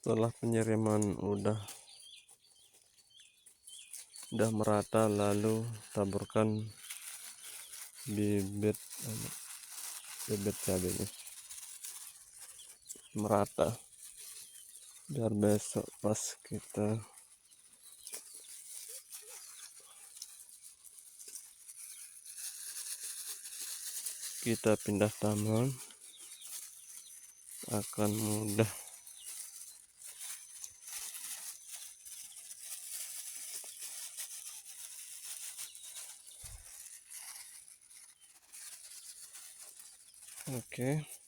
Setelah penyiraman udah merata, lalu taburkan bibit cabenya merata, biar besok pas kita pindah taman akan mudah. Oke.